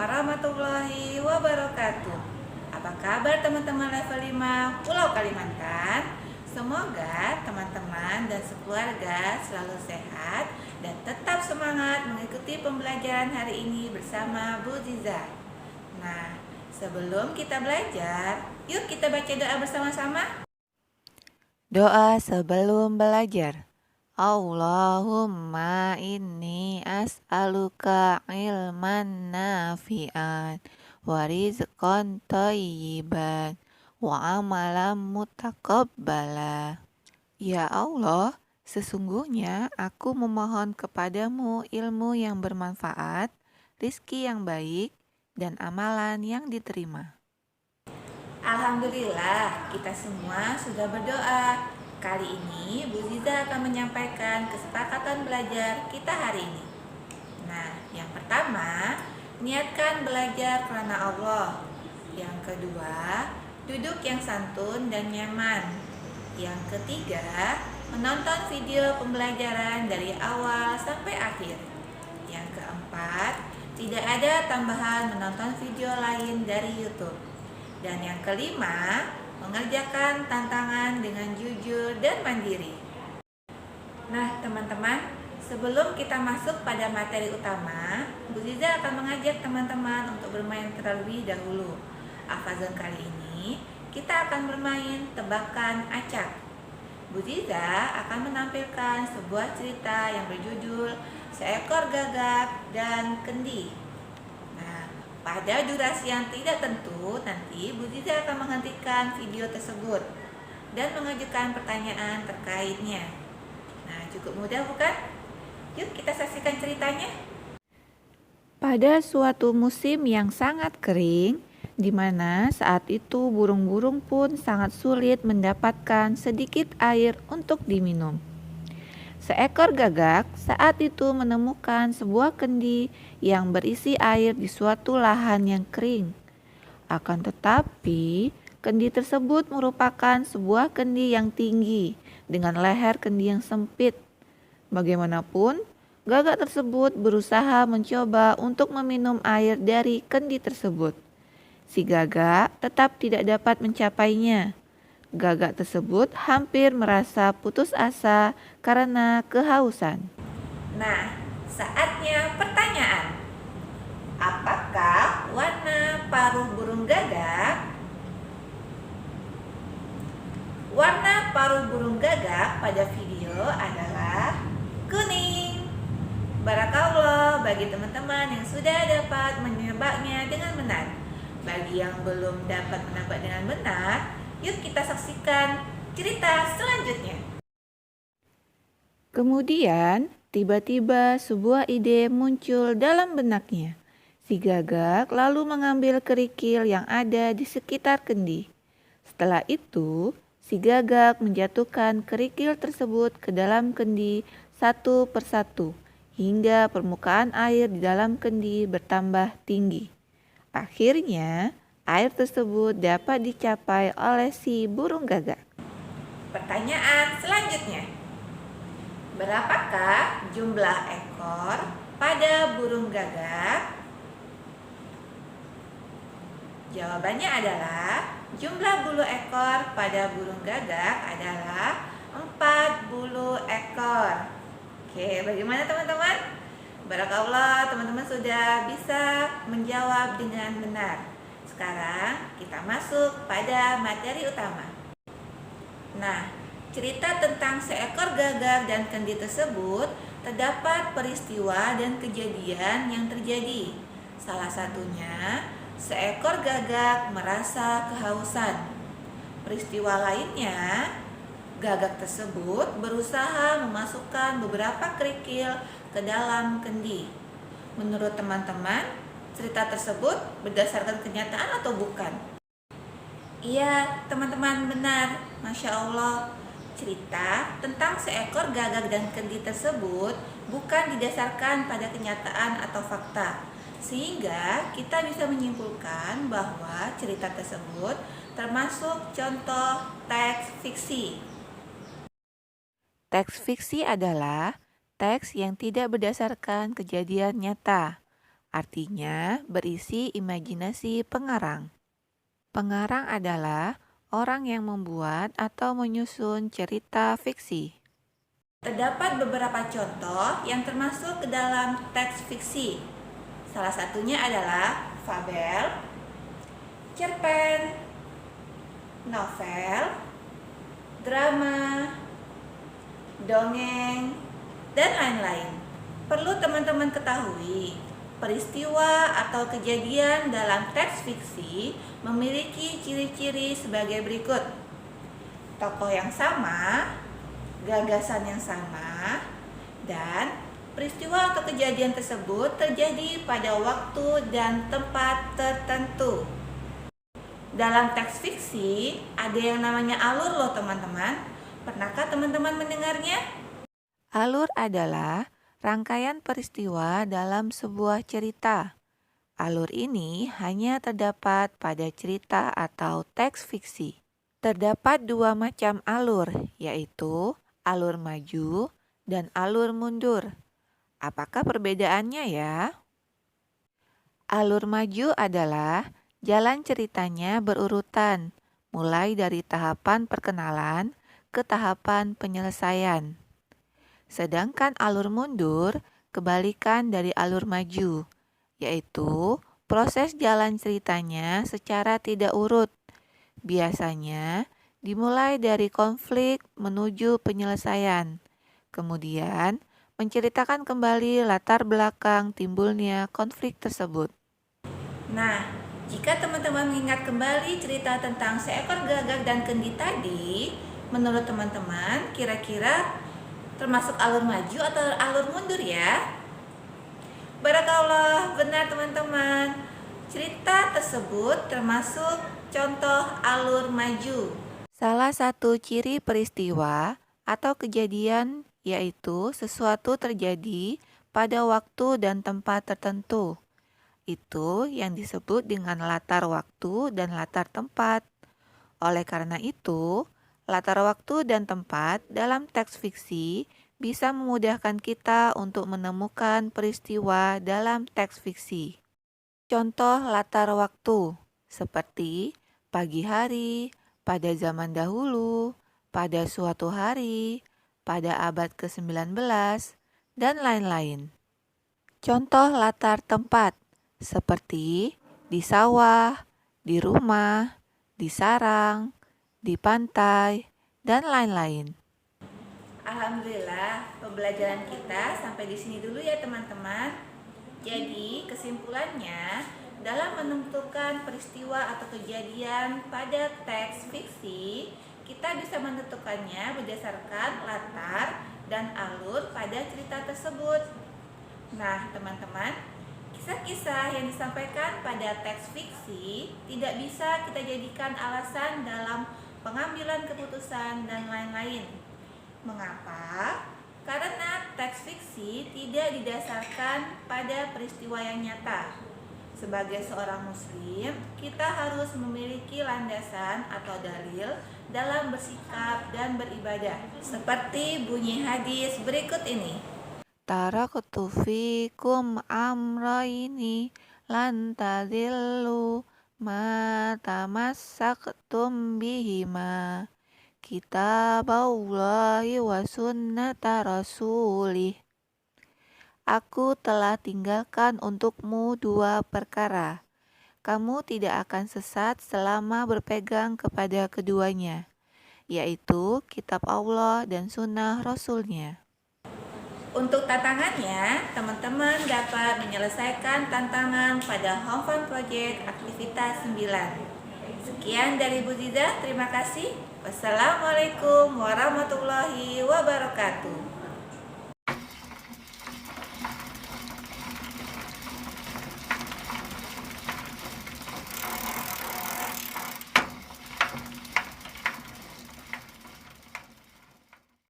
warahmatullahi wabarakatuh. Apa kabar teman-teman level 5 Pulau Kalimantan? Semoga teman-teman dan sekeluarga selalu sehat dan tetap semangat mengikuti pembelajaran hari ini bersama Bu Ziza. Nah, sebelum kita belajar, yuk kita baca doa bersama-sama. Doa sebelum belajar. Allahumma inni as'aluka ilman nafi'an wa rizqan thayyiban wa amalan mutaqabbala. Ya Allah, sesungguhnya aku memohon kepadamu ilmu yang bermanfaat, rizki yang baik, dan amalan yang diterima. Alhamdulillah, kita semua sudah berdoa. Kali ini Bu Ziza akan menyampaikan kesepakatan belajar kita hari ini. Nah, yang pertama, niatkan belajar karena Allah. Yang kedua, duduk yang santun dan nyaman. Yang ketiga, menonton video pembelajaran dari awal sampai akhir. Yang keempat, tidak ada tambahan menonton video lain dari YouTube. Dan yang kelima, mengerjakan tantangan dengan jujur dan mandiri. Nah, teman-teman, sebelum kita masuk pada materi utama, Bu Ziza akan mengajak teman-teman untuk bermain terlebih dahulu. Afazon kali ini, kita akan bermain tebakan acak. Bu Ziza akan menampilkan sebuah cerita yang berjudul Seekor Gagak dan Kendi. Pada durasi yang tidak tentu, nanti Bu Ziza akan menghentikan video tersebut dan mengajukan pertanyaan terkaitnya. Nah, cukup mudah bukan? Yuk kita saksikan ceritanya. Pada suatu musim yang sangat kering, di mana saat itu burung-burung pun sangat sulit mendapatkan sedikit air untuk diminum. Seekor gagak saat itu menemukan sebuah kendi yang berisi air di suatu lahan yang kering. Akan tetapi, kendi tersebut merupakan sebuah kendi yang tinggi dengan leher kendi yang sempit. Bagaimanapun, gagak tersebut berusaha mencoba untuk meminum air dari kendi tersebut. Si gagak tetap tidak dapat mencapainya. Gagak tersebut hampir merasa putus asa karena kehausan. Nah, saatnya pertanyaan. Apakah warna paruh burung gagak? Warna paruh burung gagak pada video adalah kuning. Barakallah bagi teman-teman yang sudah dapat menebaknya dengan benar. Bagi yang belum dapat menebak dengan benar, yuk kita saksikan cerita selanjutnya. Kemudian, tiba-tiba sebuah ide muncul dalam benaknya. Si gagak lalu mengambil kerikil yang ada di sekitar kendi. Setelah itu, si gagak menjatuhkan kerikil tersebut ke dalam kendi satu persatu, hingga permukaan air di dalam kendi bertambah tinggi. Akhirnya, air tersebut dapat dicapai oleh si burung gagak. Pertanyaan selanjutnya. Berapakah jumlah ekor pada burung gagak? Jawabannya adalah jumlah bulu ekor pada burung gagak adalah 40 ekor. Oke, bagaimana teman-teman? Barakallah, teman-teman sudah bisa menjawab dengan benar. Sekarang kita masuk pada materi utama. Nah, cerita tentang seekor gagak dan kendi tersebut terdapat peristiwa dan kejadian yang terjadi. Salah satunya, seekor gagak merasa kehausan. Peristiwa lainnya, gagak tersebut berusaha memasukkan beberapa kerikil ke dalam kendi. Menurut teman-teman, cerita tersebut berdasarkan kenyataan atau bukan? Iya, teman-teman, benar. Masya Allah, cerita tentang seekor gagak dan kendi tersebut bukan didasarkan pada kenyataan atau fakta. Sehingga kita bisa menyimpulkan bahwa cerita tersebut termasuk contoh teks fiksi. Teks fiksi adalah teks yang tidak berdasarkan kejadian nyata. artinya berisi imajinasi pengarang. Pengarang adalah orang yang membuat atau menyusun cerita fiksi. Terdapat beberapa contoh yang termasuk ke dalam teks fiksi. Salah satunya adalah fabel, cerpen, novel, drama, dongeng, dan lain-lain. Perlu teman-teman ketahui, peristiwa atau kejadian dalam teks fiksi memiliki ciri-ciri sebagai berikut. Tokoh yang sama, gagasan yang sama, dan peristiwa atau kejadian tersebut terjadi pada waktu dan tempat tertentu. Dalam teks fiksi ada yang namanya alur loh teman-teman. Pernahkah teman-teman mendengarnya? Alur adalah rangkaian peristiwa dalam sebuah cerita. Alur ini hanya terdapat pada cerita atau teks fiksi. Terdapat dua macam alur, yaitu alur maju dan alur mundur. Apakah perbedaannya ya? Alur maju adalah jalan ceritanya berurutan, mulai dari tahapan perkenalan ke tahapan penyelesaian. Sedangkan alur mundur kebalikan dari alur maju, yaitu proses jalan ceritanya secara tidak urut. Biasanya dimulai dari konflik menuju penyelesaian, kemudian menceritakan kembali latar belakang timbulnya konflik tersebut. Nah, jika teman-teman mengingat kembali cerita tentang seekor gagak dan kendi tadi, menurut teman-teman kira-kira termasuk alur maju atau alur mundur ya? Barakallah, benar teman-teman. Cerita tersebut termasuk contoh alur maju. Salah satu ciri peristiwa atau kejadian yaitu sesuatu terjadi pada waktu dan tempat tertentu. Itu yang disebut dengan latar waktu dan latar tempat. Oleh karena itu, latar waktu dan tempat dalam teks fiksi bisa memudahkan kita untuk menemukan peristiwa dalam teks fiksi. Contoh latar waktu seperti pagi hari, pada zaman dahulu, pada suatu hari, pada abad ke-19, dan lain-lain. Contoh latar tempat seperti di sawah, di rumah, di sarang, di pantai, dan lain-lain. Alhamdulillah, pembelajaran kita sampai di sini dulu ya teman-teman. Jadi, kesimpulannya, dalam menentukan peristiwa atau kejadian pada teks fiksi, kita bisa menentukannya berdasarkan latar dan alur pada cerita tersebut. Nah, teman-teman, kisah-kisah yang disampaikan pada teks fiksi tidak bisa kita jadikan alasan dalam pengambilan keputusan dan lain-lain. Mengapa? Karena teks fiksi tidak didasarkan pada peristiwa yang nyata. Sebagai seorang muslim, kita harus memiliki landasan atau dalil dalam bersikap dan beribadah. Seperti bunyi hadis berikut ini. Taraktu fikum amrayni lan tadillu ma tamassaktum bihima kitaballahi wa sunnata rasulih. Aku telah tinggalkan untukmu dua perkara. Kamu tidak akan sesat selama berpegang kepada keduanya, yaitu kitab Allah dan sunnah Rasulnya. Untuk tantangannya, teman-teman dapat menyelesaikan tantangan pada Home Fun Project aktivitas 9. Sekian dari Bu Ziza, terima kasih. Wassalamualaikum warahmatullahi wabarakatuh.